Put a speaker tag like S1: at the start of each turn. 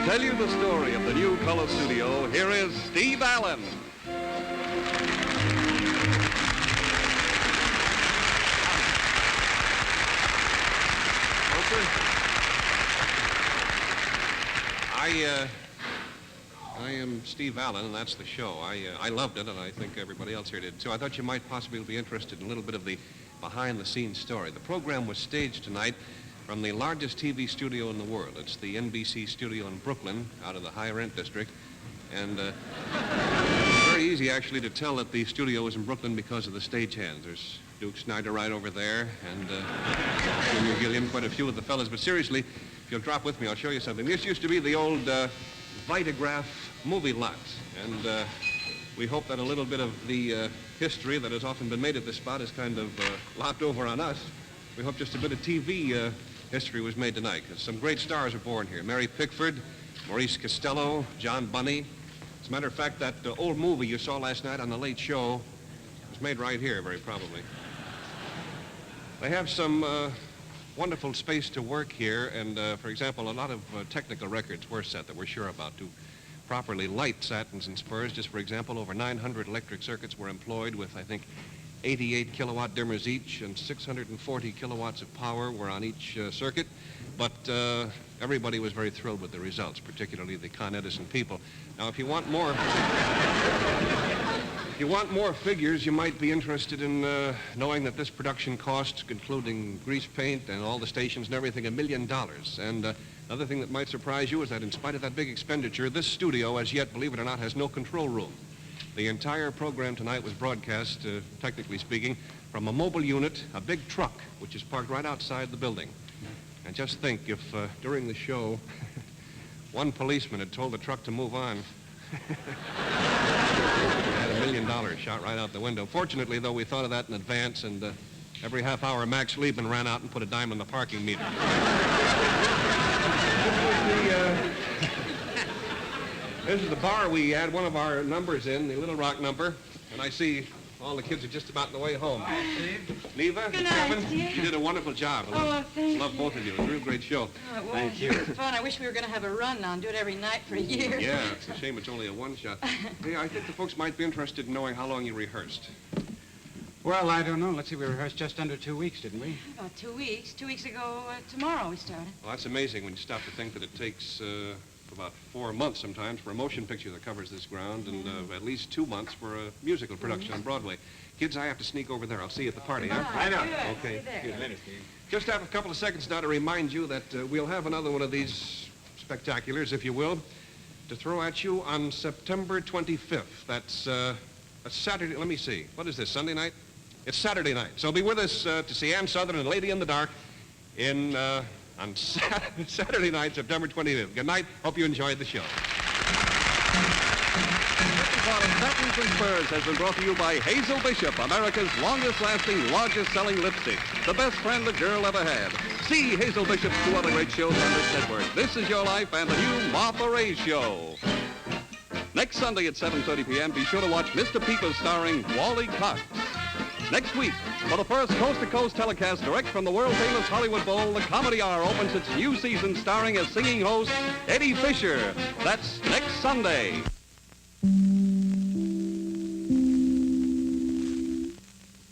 S1: tell you the story of the new color studio, here is Steve Allen. I am Steve Allen, and that's the show. I loved it, and I think everybody else here did too. I thought you might possibly be interested in a little bit of the behind-the-scenes story. The program was staged tonight from the largest TV studio in the world. It's the NBC studio in Brooklyn, out of the high-rent district. And it's very easy, actually, to tell that the studio is in Brooklyn because of the stagehands. There's Duke Snyder right over there, and Junior Gilliam, quite a few of the fellas. But seriously, if you'll drop with me, I'll show you something. This used to be the old Vitagraph movie lot, and we hope that a little bit of the history that has often been made at this spot is kind of lopped over on us. We hope just a bit of TV history was made tonight, because some great stars were born here. Mary Pickford, Maurice Costello, John Bunny. As a matter of fact, that old movie you saw last night on The Late Show was made right here, very probably. They have some wonderful space to work here, and for example, a lot of technical records were set that we're sure about to properly light Satins and Spurs. Just for example, over 900 electric circuits were employed with, I think, 88 kilowatt dimmers each, and 640 kilowatts of power were on each circuit. But everybody was very thrilled with the results, particularly the Con Edison people. Now, if you want more, figures, you might be interested in knowing that this production cost, including grease paint and all the stations and everything, $1 million. And another thing that might surprise you is that in spite of that big expenditure, this studio, as yet, believe it or not, has no control room. The entire program tonight was broadcast, technically speaking, from a mobile unit, a big truck, which is parked right outside the building. And just think, if during the show, one policeman had told the truck to move on, had $1 million shot right out the window. Fortunately, though, we thought of that in advance, and every half hour, Max Liebman ran out and put a dime on the parking meter. This is the bar we had one of our numbers in, the Little Rock number, and I see all the kids are just about on the way home.
S2: Hi, Steve.
S1: Neva,
S3: Good night,
S1: Kevin,
S3: Steve.
S1: you did a wonderful job.
S3: Oh, thank
S1: Love
S3: you.
S1: both of you. It was a real great show.
S3: Oh, it was.
S2: Thank you.
S3: It was fun. I wish we were going to have a run now and do it every night for a year.
S1: Yeah, it's a shame it's only a one-shot. Hey, I think the folks might be interested in knowing how long you rehearsed.
S2: Well, I don't know. Let's see, we rehearsed just under 2 weeks, didn't we?
S3: About 2 weeks. 2 weeks ago, tomorrow we started.
S1: Well, that's amazing when you stop to think that it takes about 4 months sometimes for a motion picture that covers this ground, and at least 2 months for a musical production on Broadway. Kids, I have to sneak over there. I'll see you at the party, huh?
S2: I know.
S1: Okay.
S3: See you there.
S2: Later, Steve.
S1: Just have a couple of seconds now to remind you that we'll have another one of these spectaculars, if you will, to throw at you on September 25th. That's a Saturday. Let me see. What is this, Sunday night? It's Saturday night. So be with us to see Ann Southern and Lady in the Dark on Saturday night, September 25th. Good night. Hope you enjoyed the show. Satins and Spurs has been brought to you by Hazel Bishop, America's longest-lasting, largest-selling lipstick. The best friend a girl ever had. See Hazel Bishop's 2 other great shows on this network. This Is Your Life and the new Martha Ray Show. Next Sunday at 7:30 p.m., be sure to watch Mr. Peepers starring Wally Cox. Next week, for the first coast-to-coast telecast direct from the world-famous Hollywood Bowl, the Comedy Hour opens its new season starring as singing host Eddie Fisher. That's next Sunday.